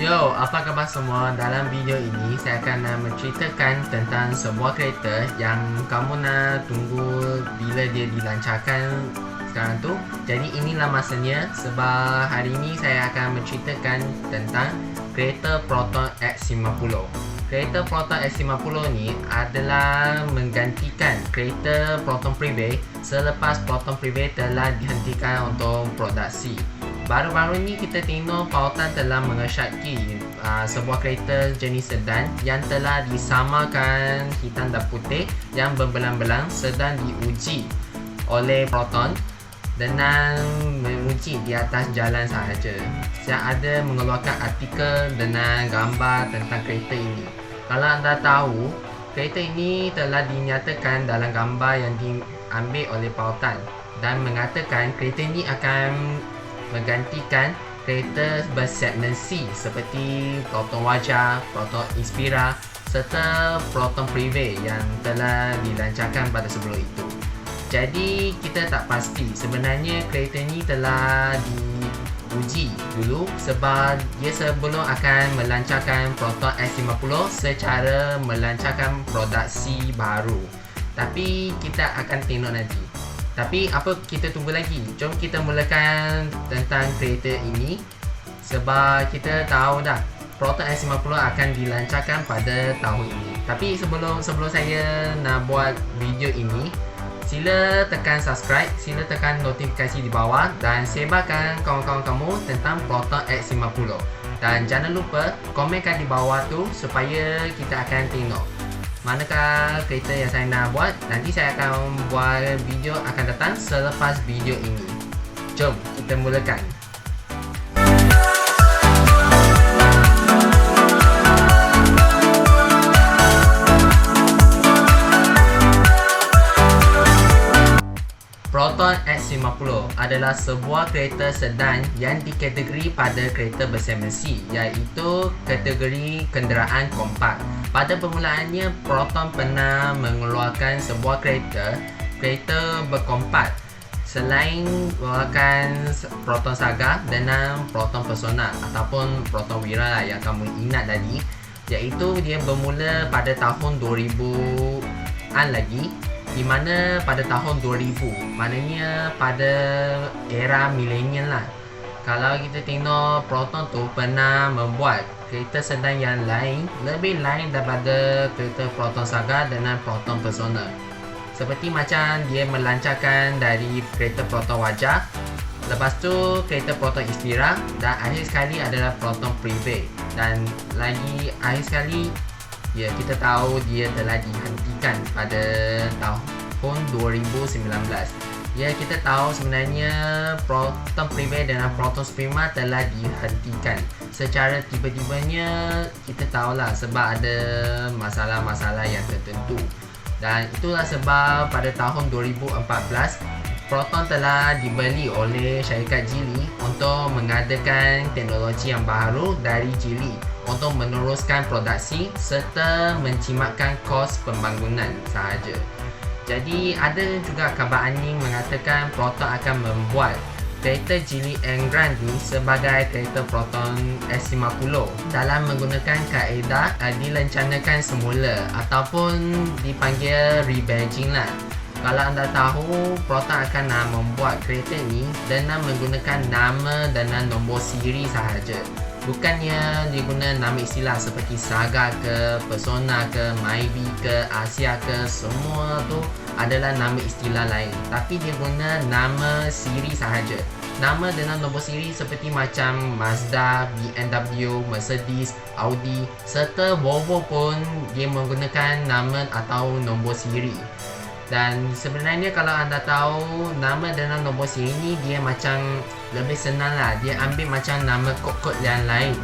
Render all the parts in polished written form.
Yo, apa khabar semua? Dalam video ini saya akan menceritakan tentang sebuah kereta yang kamu nak tunggu bila dia dilancarkan sekarang tu. Jadi inilah masanya, sebab hari ini saya akan menceritakan tentang kereta Proton X50. Kereta Proton X50 ni adalah menggantikan kereta Proton Privé selepas Proton Privé telah dihentikan untuk produksi. Baru-baru ni kita tengok Pautan telah mengesyaki sebuah kereta jenis sedan yang telah disamakan hitam dan putih yang berbelang-belang sedang diuji oleh Proton dengan menguji di atas jalan sahaja. Saya ada mengeluarkan artikel dengan gambar tentang kereta ini. Kalau anda tahu, kereta ini telah dinyatakan dalam gambar yang diambil oleh Pautan dan mengatakan kereta ini akan menggantikan kereta bersegmen C seperti Proton Wajah, Proton Inspira serta Proton Privé yang telah dilancarkan pada sebelum itu. Jadi kita tak pasti sebenarnya kereta ini telah diuji dulu sebab dia sebelum akan melancarkan Proton X50 secara melancarkan produksi baru. Tapi kita akan tengok nanti. Tapi apa kita tunggu lagi? Jom kita mulakan tentang kereta ini. Sebab kita tahu dah Proton X50 akan dilancarkan pada tahun ini. Tapi sebelum saya nak buat video ini, sila tekan subscribe, sila tekan notifikasi di bawah dan sebarkan kawan-kawan kamu tentang Proton X50. Dan jangan lupa komenkan di bawah tu supaya kita akan tengok manakah kereta yang saya nak buat. Nanti saya akan buat video akan datang selepas video ini. Jom kita mulakan. Proton X50 adalah sebuah kereta sedan yang dikategori pada kereta bersegmen C, iaitu kategori kenderaan kompak. Pada permulaannya, Proton pernah mengeluarkan sebuah kereta berkompak selain mengeluarkan Proton Saga dengan Proton Persona ataupun Proton Wira yang kamu ingat tadi, iaitu dia bermula pada tahun 2000-an lagi, di mana pada tahun 2000, maknanya pada era milenial lah. Kalau kita tengok, Proton tu pernah membuat kereta sedan yang lain, lebih lain daripada kereta Proton Saga dengan Proton Persona. Seperti macam dia melancarkan dari kereta Proton Wajah, lepas tu kereta Proton Inspira, dan akhir sekali adalah Proton Privé. Dan lagi akhir sekali, ya, kita tahu dia telah dihentikan pada tahun 2019. Ya, kita tahu sebenarnya Proton Privé dan Proton Prima telah dihentikan secara tiba-tibanya. Kita tahulah sebab ada masalah-masalah yang tertentu. Dan itulah sebab pada tahun 2014 Proton telah dibeli oleh syarikat Geely untuk mengadakan teknologi yang baru dari Geely untuk meneruskan produksi serta mencimatkan kos pembangunan sahaja. Jadi ada juga khabar angin mengatakan Proton akan membuat kereta Geely Engrand ni sebagai kereta Proton S50 dalam menggunakan kaedah direncanakan semula ataupun dipanggil rebadging lah. Kalau anda tahu, Proton akan membuat kereta ni dengan menggunakan nama dan nombor siri sahaja. Bukannya dia guna nama istilah seperti Saga ke, Persona ke, Myvi ke, Asia ke, semua tu adalah nama istilah lain. Tapi dia guna nama siri sahaja. Nama dengan nombor siri seperti macam Mazda, BMW, Mercedes, Audi serta Volvo pun dia menggunakan nama atau nombor siri. Dan sebenarnya kalau anda tahu, nama dengan nombor siri ni dia macam lebih senang lah. Dia ambil macam nama kod-kod yang lain.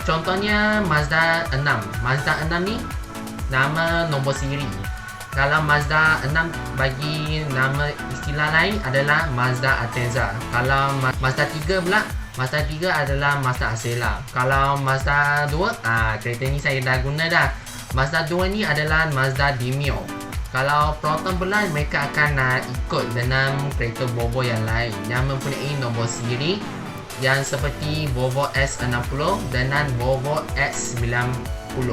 Contohnya Mazda 6. Mazda 6 ni nama nombor siri. Kalau Mazda 6 bagi nama istilah lain adalah Mazda Atenza. Kalau Mazda 3 pula, Mazda 3 adalah Mazda Axela. Kalau Mazda 2, kereta ni saya dah guna dah. Mazda 2 ni adalah Mazda Demio. Kalau Proton pula, mereka akan ikut dengan kereta Volvo yang lain yang mempunyai nombor siri yang seperti Volvo S60 dengan Volvo S90.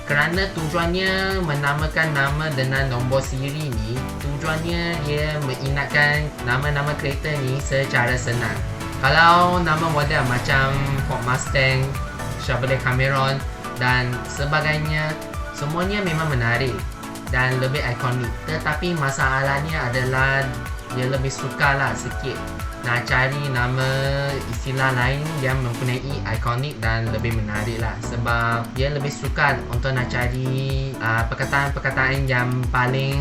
Kerana tujuannya menamakan nama dengan nombor siri ni, tujuannya dia mengingatkan nama-nama kereta ni secara senang. Kalau nama model macam Ford Mustang, Chevrolet Camry dan sebagainya, semuanya memang menarik dan lebih ikonik. Tetapi masalahnya adalah dia lebih sukarlah sikit nak cari nama istilah lain yang mempunyai ikonik dan lebih menarik lah, sebab dia lebih sukar untuk nak cari perkataan-perkataan yang paling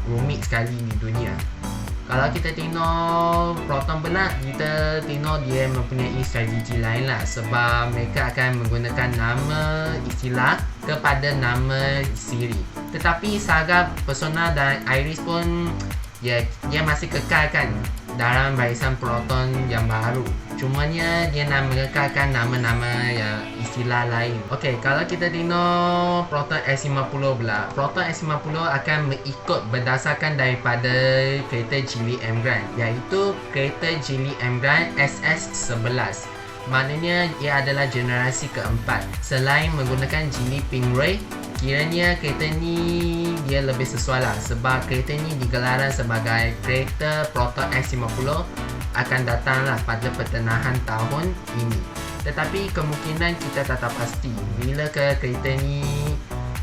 rumit sekali di dunia. Kalau kita tengok Proton pula, kita tengok dia mempunyai strategi lain lah, sebab mereka akan menggunakan nama istilah kepada nama siri. Tetapi Saga, Persona dan Iris pun dia masih kekalkan dalam barisan Proton yang baru. Cumanya dia nak mengekalkan nama-nama yang istilah lain. Okey, kalau kita tengok Proton S50 pula, Proton S50 akan mengikut berdasarkan daripada kereta Geely M Grand, iaitu kereta Geely M Grand SS11. Maknanya ia adalah generasi keempat. Selain menggunakan Geely Pingway, kiranya kereta ni dia lebih sesuai lah, sebab kereta ni digelaran sebagai kereta Proton S50 akan datanglah pada pertengahan tahun ini. Tetapi kemungkinan kita tak tahu pasti bila ke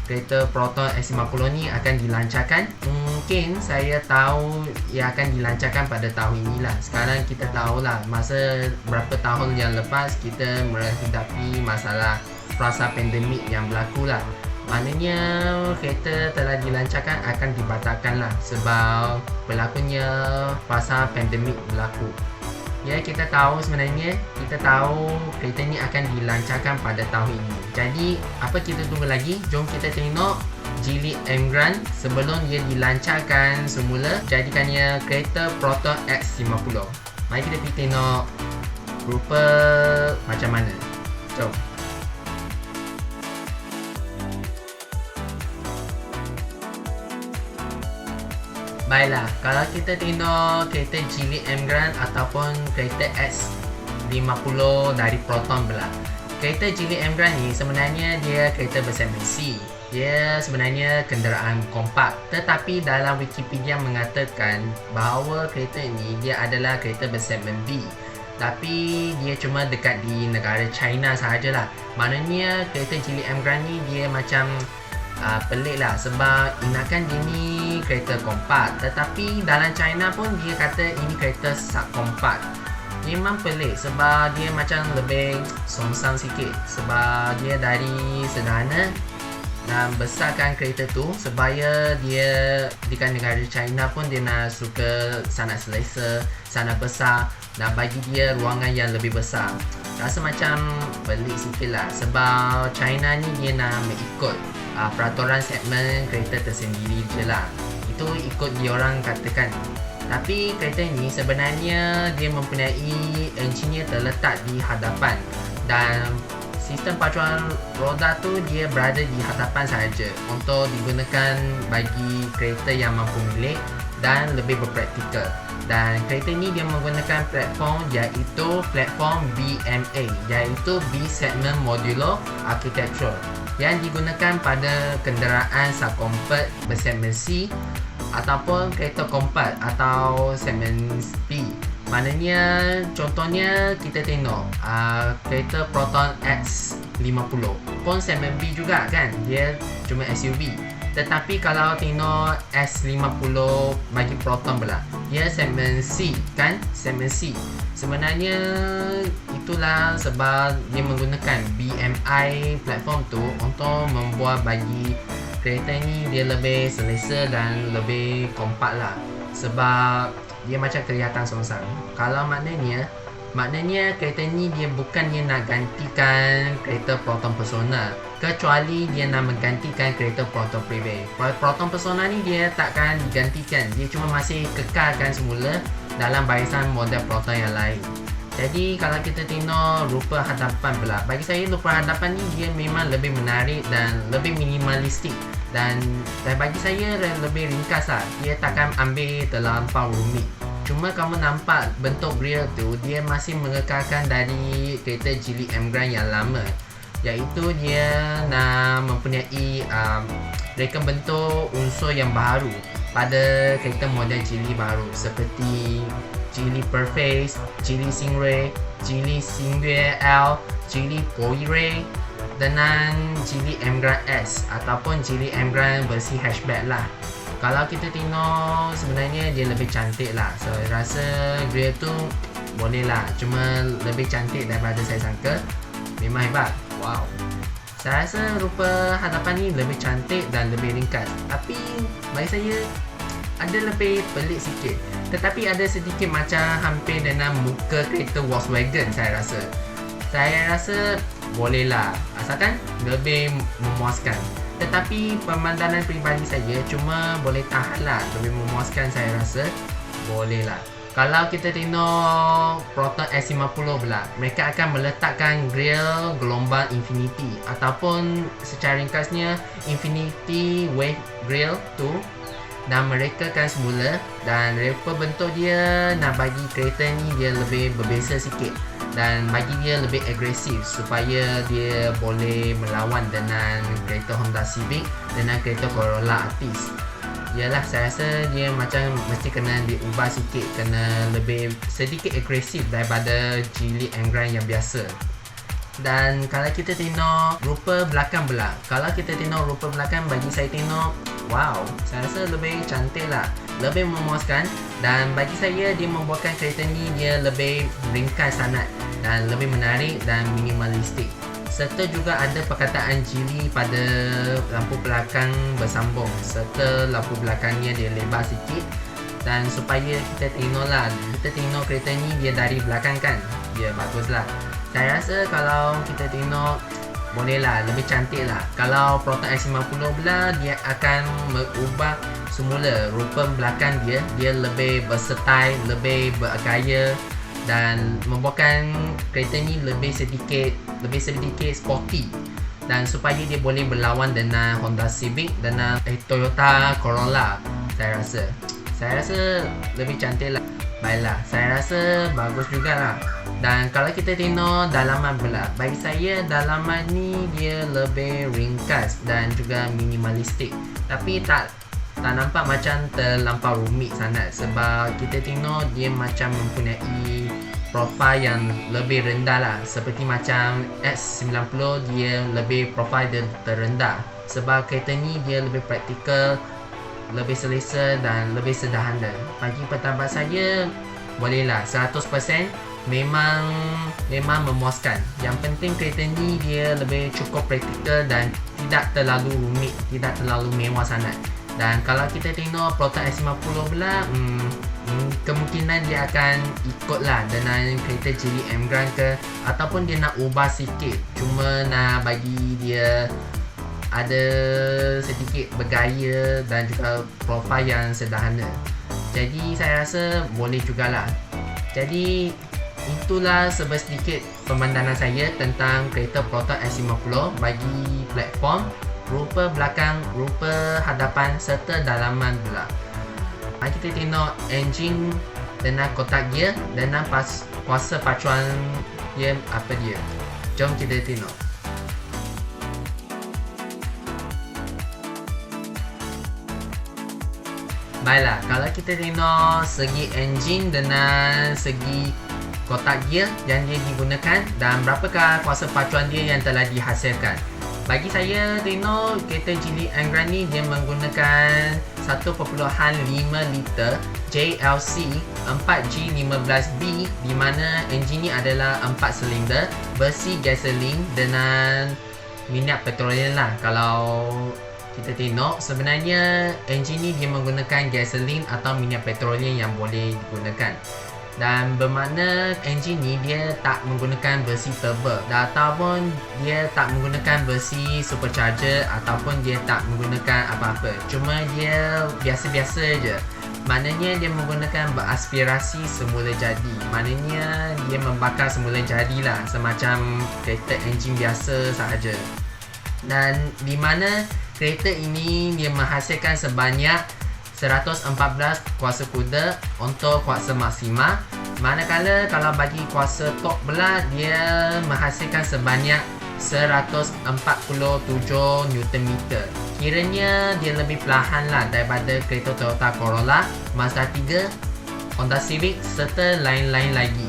kereta Proton S50 ni akan dilancarkan. Mungkin saya tahu ia akan dilancarkan pada tahun inilah. Sekarang kita tahulah masa berapa tahun yang lepas kita menghadapi masalah frasa pandemik yang berlaku lah. Maknanya kereta telah dilancarkan akan dibatalkan lah, sebab berlakunya fasa pandemik berlaku. Ya, kita tahu kereta ni akan dilancarkan pada tahun ini. Jadi apa kita tunggu lagi? Jom kita tengok Geely M Grand sebelum dia dilancarkan semula, jadikannya kereta Proton X50. Mari kita pergi tengok rupa macam mana. Jom. Baiklah, kalau kita tengok kereta Geely M Grand ataupun kereta S50 dari Proton pula. Kereta Geely M Grand ni sebenarnya dia kereta bersegmen C. Dia sebenarnya kenderaan kompak. Tetapi dalam Wikipedia mengatakan bahawa kereta ni dia adalah kereta bersegmen B. Tapi dia cuma dekat di negara China sahajalah. Maknanya kereta Geely M Grand ni dia macam pelik lah, sebab ingatkan dia ni kereta kompak, tetapi dalam China pun dia kata ini kereta subkompak. Memang pelik sebab dia macam lebih songsang sikit, sebab dia dari sederhana dan besarkan kereta tu supaya dia dekat negara China pun dia nak suka sangat selesa, sangat besar dan bagi dia ruangan yang lebih besar. Rasa macam pelik sikit lah, sebab China ni dia nak mengikut peraturan segmen kereta tersendiri je lah. Itu ikut dia orang katakan. Tapi kereta ni sebenarnya dia mempunyai enjinnya terletak di hadapan, dan sistem pacuan roda tu dia berada di hadapan sahaja untuk digunakan bagi kereta yang mampu milik dan lebih berpraktikal. Dan kereta ni dia menggunakan platform iaitu platform BMA, iaitu B Segment Modular Architecture, yang digunakan pada kenderaan subcompact bersegmen C ataupun kereta kompak atau segmen B. Maknanya contohnya kita tengok kereta Proton X50 pun segmen B juga kan, dia cuma SUV. Tetapi kalau tengok S50 bagi Proton pula, dia segmen C kan, segmen C. Sebenarnya itulah sebab dia menggunakan BMI platform tu untuk membuat bagi kereta ni dia lebih selesa dan lebih kompak lah, sebab dia macam kelihatan songsang. Kalau maknanya kereta ni dia bukannya nak gantikan kereta Proton Persona, kecuali dia nak menggantikan kereta Proton Prevay. Proton Persona ni dia takkan digantikan, dia cuma masih kekalkan semula dalam barisan model Proton yang lain. Jadi kalau kita tengok rupa hadapan pula, bagi saya rupa hadapan ni dia memang lebih menarik dan lebih minimalistik, dan bagi saya lebih ringkas lah. Dia takkan ambil terlampau rumit. Cuma kamu nampak bentuk grill tu dia masih mengekalkan dari kereta Geely M Grand yang lama, iaitu dia nak mempunyai reka bentuk unsur yang baru pada kereta model Geely baru seperti Geely Perface, Geely Stingray, Geely Xingyue L, Geely Poiré dengan Geely M Grand S ataupun Geely M Grand versi hatchback lah. Kalau kita tengok sebenarnya dia lebih cantik lah. So rasa grill tu boleh lah, cuma lebih cantik daripada saya sangka. Memang hebat. Wow. Saya rasa rupa hadapan ni lebih cantik dan lebih ringkas. Tapi bagi saya ada lebih pelik sikit. Tetapi ada sedikit macam hampir dengan muka kereta Volkswagen saya rasa. Saya rasa boleh lah, asalkan lebih memuaskan. Tetapi pemandangan peribadi saya cuma boleh tahan lah, lebih memuaskan saya rasa boleh lah. Kalau kita tengok Proton S50 pula, mereka akan meletakkan grill gelombang Infinity ataupun secara ringkasnya Infinity Wave Grill tu, dan mereka kan semula dan rupa bentuk dia nak bagi kereta ni dia lebih berbeza sikit dan bagi dia lebih agresif supaya dia boleh melawan dengan kereta Honda Civic dengan kereta Corolla Altis. Yalah, saya rasa dia macam mesti kena diubah sikit, kena lebih sedikit agresif daripada Geely M Grand yang biasa. Dan kalau kita tengok rupa belakang pula, kalau kita tengok rupa belakang, bagi saya tengok, wow, saya rasa lebih cantik lah, lebih memuaskan. Dan bagi saya dia membuatkan kereta ni dia lebih ringkas sangat dan lebih menarik dan minimalistik. Serta juga ada perkataan Geely pada lampu belakang bersambung, serta lampu belakangnya dia lebar sikit. Dan supaya kita tengok lah, kita tengok kereta ni dia dari belakang kan, dia bagus lah. Saya rasa kalau kita tengok boleh lah, lebih cantik lah. Kalau Proton S50 pula, dia akan mengubah semula rupa belakang dia, dia lebih versatile, lebih bergaya dan membuatkan kereta ni lebih sedikit sporty, dan supaya dia boleh berlawan dengan Honda Civic dan Toyota Corolla. Saya rasa lebih cantik lah. Baiklah, saya rasa bagus jugalah. Dan kalau kita tengok dalaman pula, bagi saya dalaman ni dia lebih ringkas dan juga minimalistik, tapi tak nampak macam terlampau rumit sangat, sebab kita tengok dia macam mempunyai profil yang lebih rendah lah, seperti macam S90 dia lebih profil dia terendah, sebab kereta ni dia lebih praktikal, lebih selesa dan lebih sederhana. Bagi pendapat saya, bolehlah 100% memang memuaskan. Yang penting kereta ni dia lebih cukup praktikal dan tidak terlalu rumit, tidak terlalu mewah sangat. Dan kalau kita tengok Proton S50 pula, kemungkinan dia akan ikutlah dengan kereta Geely M Grand ke, ataupun dia nak ubah sikit, cuma nak bagi dia ada sedikit bergaya dan juga profil yang sederhana. Jadi saya rasa boleh jugalah. Jadi itulah sedikit pemandangan saya tentang kereta Proton S50 bagi platform, rupa belakang, rupa hadapan serta dalaman pula. Kita tengok enjin dengan kotak gear dan kuasa pacuan dia apa dia. Jom kita tengok. Baiklah, kalau kita tengok segi enjin dengan segi kotak gear yang dia digunakan dan berapakah kuasa pacuan dia yang telah dihasilkan. Bagi saya tengok kereta Geely M Grand ni dia menggunakan 1.5 liter JLC 4G15B, di mana enjin ni adalah 4 silinder versi gasoline dengan minyak petroleum lah. Kalau kita tengok sebenarnya enjin ni dia menggunakan gasoline atau minyak petroleum yang boleh digunakan. Dan bermakna enjin ni dia tak menggunakan versi turbo ataupun dia tak menggunakan versi supercharger ataupun dia tak menggunakan apa-apa. Cuma dia biasa-biasa je. Maknanya dia menggunakan beraspirasi semula jadi. Maknanya dia membakar semula jadilah, semacam kereta enjin biasa sahaja. Dan di mana kereta ini dia menghasilkan sebanyak 114 kuasa kuda untuk kuasa maksima. Manakala kalau bagi kuasa torque pula, dia menghasilkan sebanyak 147 Nm. Kiranya dia lebih perlahan lah daripada kereta Toyota Corolla, Mazda 3, Honda Civic serta lain-lain lagi.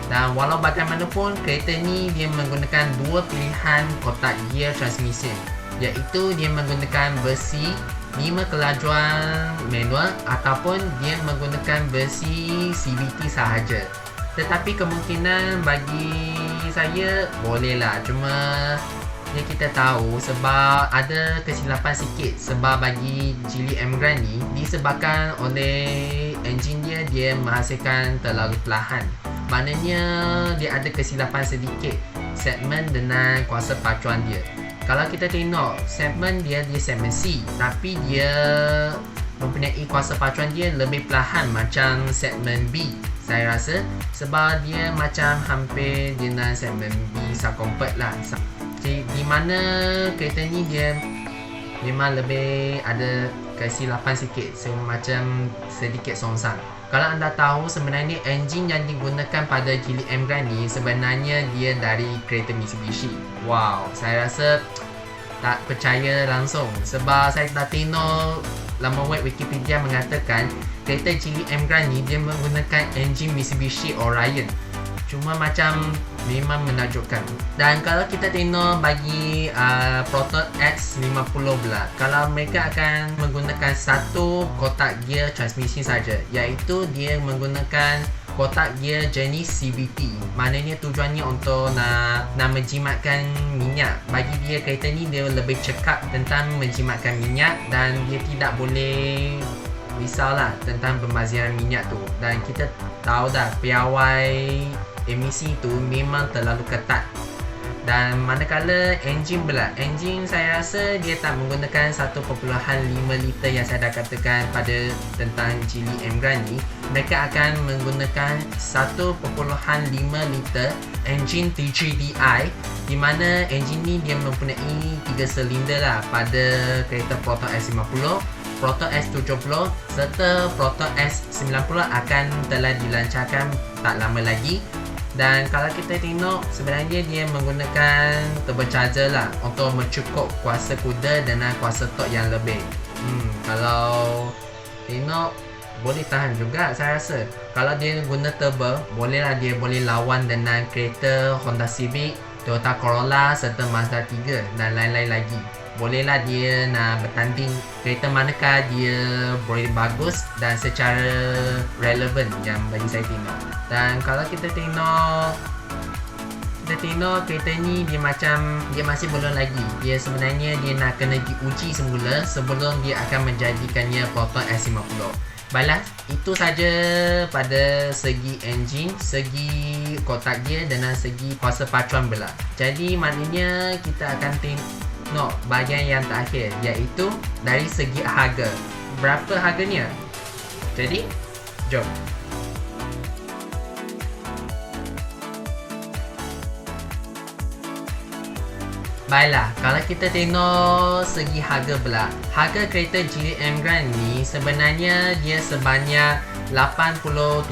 Dan walau bagaimanapun, kereta ni dia menggunakan dua pilihan kotak gear transmission, iaitu dia menggunakan versi 5 kelajuan manual ataupun dia menggunakan versi CVT sahaja. Tetapi kemungkinan bagi saya bolehlah, cuma yang kita tahu sebab ada kesilapan sikit sebab bagi Geely Emgrand ni disebabkan oleh enjin dia menghasilkan terlalu perlahan. Maknanya dia ada kesilapan sedikit segmen dengan kuasa pacuan dia. Kalau kita tengok segmen dia segmen C, tapi dia mempunyai kuasa pacuan dia lebih perlahan macam segmen B. Saya rasa sebab dia macam hampir dengan segmen B subcompact lah. Di mana kereta ni dia memang lebih ada kesilapan sikit, macam sedikit songsang. Kalau anda tahu, sebenarnya enjin yang digunakan pada Geely Emgrand ni sebenarnya dia dari kereta Mitsubishi. Wow, saya rasa tak percaya langsung sebab saya dah tengok laman web Wikipedia mengatakan kereta Geely Emgrand ni dia menggunakan enjin Mitsubishi Orion. Cuma macam memang menakjubkan. Dan kalau kita tengok bagi Proton X50 pula, kalau mereka akan menggunakan satu kotak gear transmission saja, iaitu dia menggunakan kotak gear jenis CVT. Maknanya tujuannya untuk nak menjimatkan minyak. Bagi dia kereta ni dia lebih cekap tentang menjimatkan minyak dan dia tidak boleh risaulah tentang pembaziran minyak tu. Dan kita tahu dah piawai emisi tu memang terlalu ketat. Dan manakala enjin pula, enjin saya rasa dia tak menggunakan 1.5 liter yang saya dah katakan pada tentang Geely Emgrand ni. Mereka akan menggunakan 1.5 liter enjin T3DI, di mana enjin ni dia mempunyai 3 silinder lah pada kereta Proton S50, Proton S70 serta Proton S90 akan telah dilancarkan tak lama lagi. Dan kalau kita tengok, sebenarnya dia menggunakan turbocharger lah untuk mencukup kuasa kuda dengan kuasa torque yang lebih. Kalau tengok boleh tahan juga saya rasa. Kalau dia guna turbo, bolehlah dia boleh lawan dengan kereta Honda Civic, Toyota Corolla serta Mazda 3 dan lain-lain lagi. Bolehlah dia nak bertanding kereta manakah dia boleh bagus dan secara relevan yang bagi saya tengok. Dan kalau kita tengok kereta ni dia masih belum lagi. Dia sebenarnya dia nak kena diuji semula sebelum dia akan menjadikannya Proton S50. Baiklah, itu saja pada segi enjin, segi kotak gear dan segi kuasa pacuan pula. Jadi maknanya kita akan tengok bahagian yang terakhir, iaitu dari segi harga. Berapa harganya? Jadi, jom. Baiklah, kalau kita tengok segi harga pula, harga kereta Geely Emgrand ni sebenarnya dia sebanyak 87,000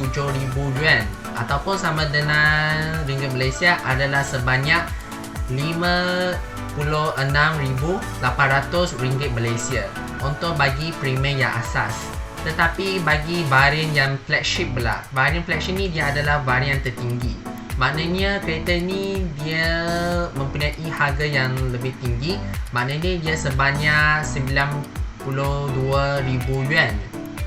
yuan ataupun sama dengan ringgit Malaysia adalah sebanyak 56,800 ringgit Malaysia untuk bagi premium yang asas. Tetapi bagi varian yang flagship pula, varian flagship ni dia adalah varian tertinggi. Maknanya kereta ni dia mempunyai harga yang lebih tinggi. Maknanya dia sebanyak 92,000 yuan.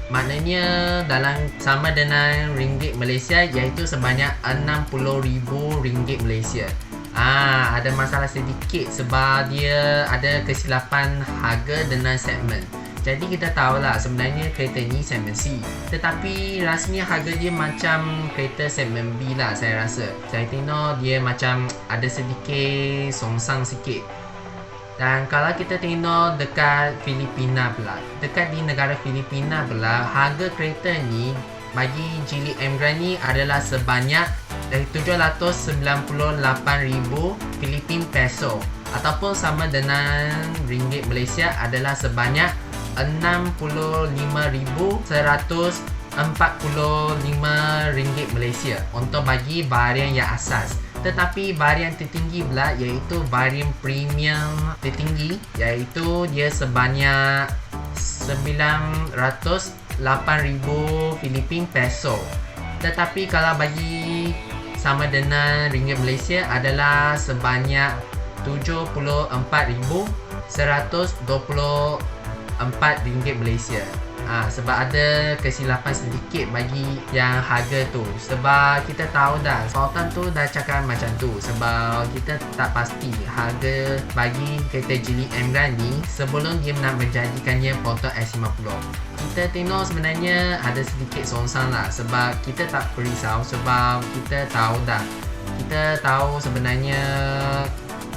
Maknanya dalam sama dengan ringgit Malaysia, iaitu sebanyak 60,000 ringgit Malaysia. Ada masalah sedikit sebab dia ada kesilapan harga dengan segmen. Jadi kita tahulah sebenarnya kereta ni segmen C, tetapi rasanya harga dia macam kereta segmen B lah saya rasa. Saya tengok dia macam ada sedikit songsang sikit. Dan kalau kita tengok dekat Filipina pula, dekat di negara Filipina pula, harga kereta ni bagi Geely Emgrand ni adalah sebanyak 798,000 Philippine peso ataupun sama dengan ringgit Malaysia adalah sebanyak 65,145 ringgit Malaysia untuk bagi varian yang asas. Tetapi varian tertinggi pula iaitu varian premium tertinggi, iaitu dia sebanyak 908,000 Philippine peso. Tetapi kalau bagi sama dengan ringgit Malaysia adalah sebanyak 74,124 ringgit Malaysia. Sebab ada kesilapan sedikit bagi yang harga tu. Sebab kita tahu dah, sultan tu dah cakap macam tu. Sebab kita tak pasti harga bagi kereta Geely Emgrand ni sebelum dia nak menjadikannya Proton S50. Kita tengok sebenarnya ada sedikit songsang lah. Sebab kita tak berisau, sebab kita tahu dah. Kita tahu sebenarnya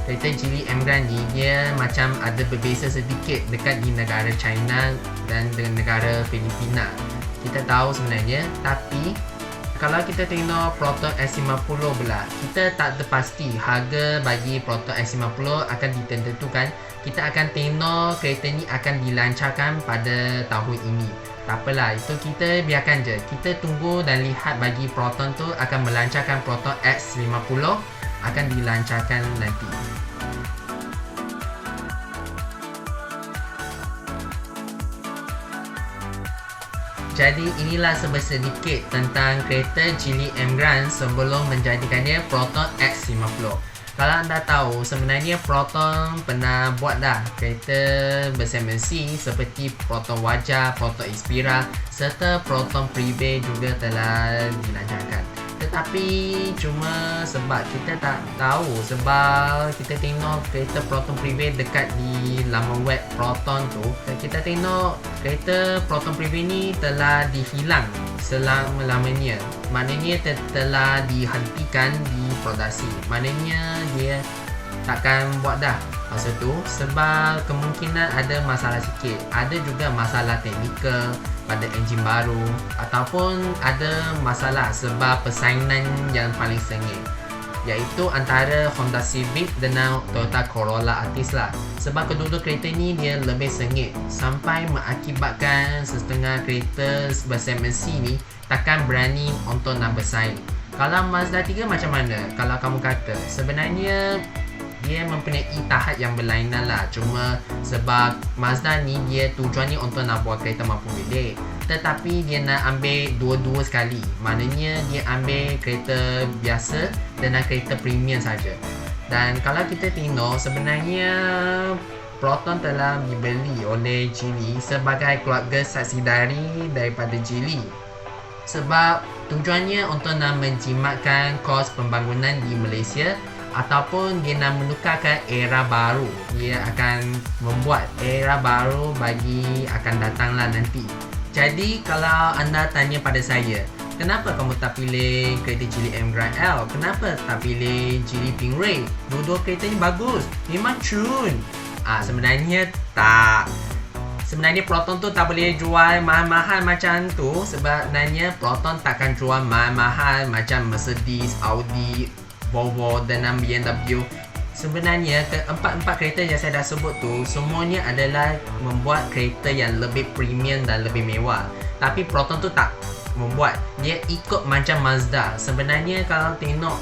kereta Geely Emgrand ni dia macam ada berbeza sedikit dekat di negara China dan dengan negara Filipina. Kita tahu sebenarnya, tapi kalau kita tengok Proton S50 pula, kita tak terpasti harga bagi Proton S50 akan ditentukan. Kita akan tengok kereta ni akan dilancarkan pada tahun ini. Tak apalah, itu kita biarkan je. Kita tunggu dan lihat bagi Proton tu akan melancarkan Proton X50 akan dilancarkan nanti. Jadi inilah sedikit tentang kereta Geely Emgrand sebelum menjadikannya Proton X50. Kalau anda tahu, sebenarnya Proton pernah buat dah kereta bersemensi seperti Proton Wajah, Proton Inspira serta Proton Privé juga telah dilancarkan. Tetapi cuma sebab kita tak tahu, sebab kita tengok kereta Proton Privé dekat di laman web Proton tu, kita tengok kereta Proton Privé ni telah dihilang selama-lamanya. Maknanya telah dihentikan di produksi. Maknanya dia takkan buat dah masa tu sebab kemungkinan ada masalah sikit. Ada juga masalah teknikal pada enjin baru ataupun ada masalah sebab persaingan yang paling sengit, iaitu antara Honda Civic dengan Toyota Corolla Altis lah. Sebab kedua-dua kereta ni dia lebih sengit sampai mengakibatkan setengah kereta bersemensi ni takkan berani untuk nak bersaing. Kalau Mazda 3 macam mana? Kalau kamu kata sebenarnya dia mempunyai tahap yang berlainan lah. Cuma sebab Mazda ni dia tujuannya untuk nak buat kereta mampu milik, tetapi dia nak ambil dua-dua sekali. Maknanya dia ambil kereta biasa dan kereta premium saja. Dan kalau kita tengok sebenarnya Proton telah dibeli oleh Geely sebagai keluarga subsidiari daripada Geely. Sebab tujuannya untuk nak menjimatkan kos pembangunan di Malaysia ataupun dia nak menukarkan era baru. Dia akan membuat era baru bagi akan datanglah nanti. Jadi kalau anda tanya pada saya, kenapa kamu tak pilih kereta Geely Emgrand L? Kenapa tak pilih Geely Pink Ray? Dua-dua kereta ni bagus, memang cun. Sebenarnya tak. Sebenarnya Proton tu tak boleh jual mahal-mahal macam tu. Sebenarnya Proton takkan jual mahal-mahal macam Mercedes, Audi, Volvo dan BMW. Sebenarnya keempat-empat kereta yang saya dah sebut tu semuanya adalah membuat kereta yang lebih premium dan lebih mewah. Tapi Proton tu tak membuat, dia ikut macam Mazda. Sebenarnya kalau tengok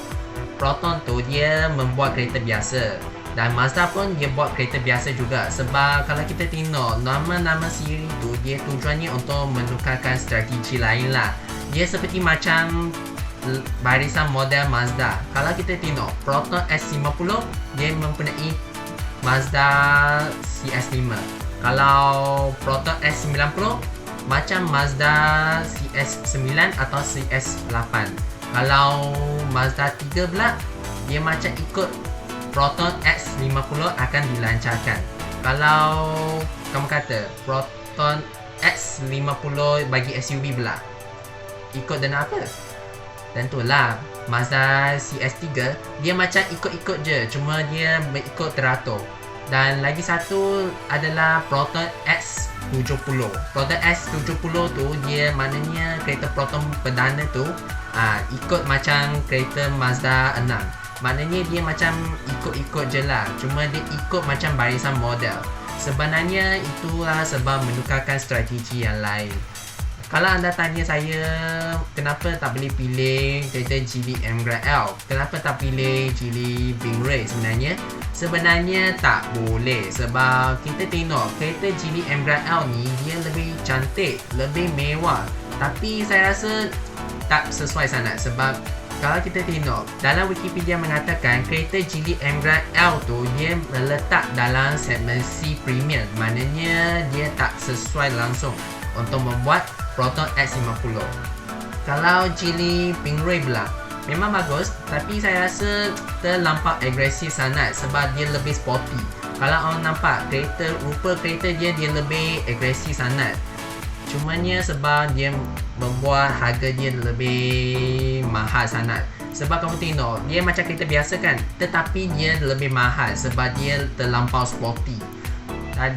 Proton tu dia membuat kereta biasa dan Mazda pun dia buat kereta biasa juga. Sebab kalau kita tengok nama-nama siri tu dia tujuannya untuk menukarkan strategi lain lah. Dia seperti macam barisan model Mazda. Kalau kita tengok Proton S50 dia mempunyai Mazda CS5. Kalau Proton S90 macam Mazda CS9 atau CS8. Kalau Mazda 3 pula dia macam ikut Proton X50 akan dilancarkan. Kalau kamu kata Proton X50 bagi SUV pula ikut dengan apa? Tentulah Mazda CS3 dia macam ikut-ikut je, cuma dia mengikut teratur. Dan lagi satu adalah Proton X70. Proton X70 tu dia maknanya kereta Proton perdana tu ikut macam kereta Mazda 6. Maknanya dia macam ikut-ikut je lah. Cuma dia ikut macam barisan model. Sebenarnya itulah sebab menukarkan strategi yang lain. Kalau anda tanya saya kenapa tak boleh pilih kereta Geely Emgrand L, kenapa tak pilih Geely Bingray, sebenarnya tak boleh. Sebab kita tengok kereta Geely Emgrand L ni dia lebih cantik, lebih mewah. Tapi saya rasa tak sesuai sangat. Sebab kalau kita tengok dalam Wikipedia mengatakan kereta Geely Emgrand L tu dia meletak dalam segmen C Premium. Maknanya dia tak sesuai langsung untuk membuat Proton X50. Kalau Geely Bingray pula memang bagus, tapi saya rasa terlampau agresif sangat sebab dia lebih sporty. Kalau orang nampak rupa kereta dia lebih agresif sangat. Cumanya sebab dia membuat harga dia lebih mahal sangat. Sebab kamu tengok dia macam kereta biasa kan, tetapi dia lebih mahal sebab dia terlampau sporty.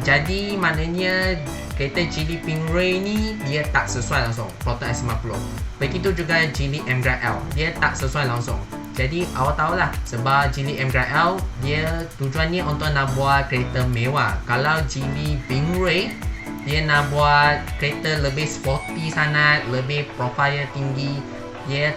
Jadi maknanya kereta Geely Bingray ni dia tak sesuai langsung Proton X50. Begitu juga Geely Emgrand L, dia tak sesuai langsung. Jadi awak tahulah sebab Geely Emgrand L dia tujuannya untuk nak buat kereta mewah. Kalau Geely Bingray dia nak buat kereta lebih sporty sangat, lebih profil tinggi, dia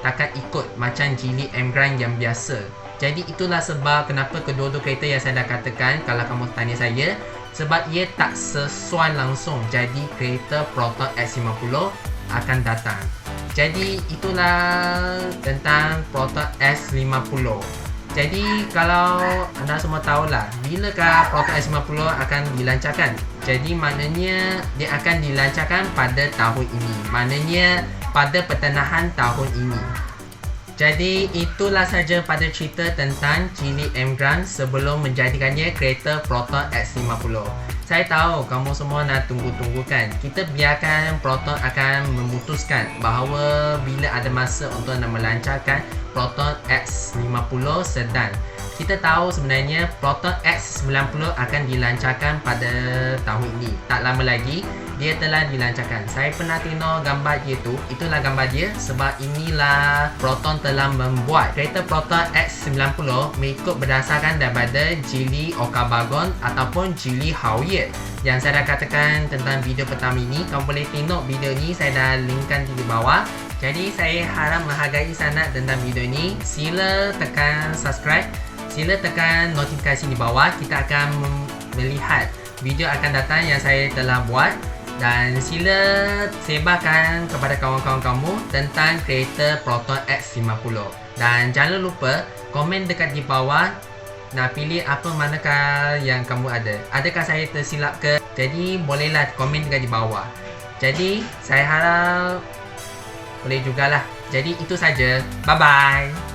takkan ikut macam Geely Emgrand yang biasa. Jadi itulah sebab kenapa kedua-dua kereta yang saya dah katakan, kalau kamu tanya saya, sebab ia tak sesuai langsung jadi kereta Proton X50 akan datang. Jadi itulah tentang Proton X50. Jadi kalau anda semua tahulah bilakah Proton X50 akan dilancarkan. Jadi maknanya dia akan dilancarkan pada tahun ini. Maknanya pada pertengahan tahun ini. Jadi itulah saja pada cerita tentang Geely Emgrand sebelum menjadikannya kereta Proton X50. Saya tahu kamu semua nak tunggu-tunggu kan. Kita biarkan Proton akan memutuskan bahawa bila ada masa untuk nak melancarkan Proton X50 sedan. Kita tahu sebenarnya Proton X90 akan dilancarkan pada tahun ini. Tak lama lagi dia telah dilancarkan. Saya pernah tengok gambar dia tu. Itulah gambar dia. Sebab inilah Proton telah membuat kereta Proton X90 mengikut berdasarkan daripada Geely Okabagon ataupun Geely Howyer. Yang saya dah katakan tentang video pertama ini. Kamu boleh tengok video ni, saya dah linkkan di bawah. Jadi saya harap menghargai sangat tentang video ini. Sila tekan subscribe, sila tekan notifikasi di bawah. Kita akan melihat video akan datang yang saya telah buat. Dan sila sebarkan kepada kawan-kawan kamu tentang kereta Proton X50. Dan jangan lupa komen dekat di bawah nak pilih apa manakah yang kamu ada. Adakah saya tersilap ke? Jadi bolehlah komen dekat di bawah. Jadi saya harap boleh jugalah. Jadi itu saja. Bye bye.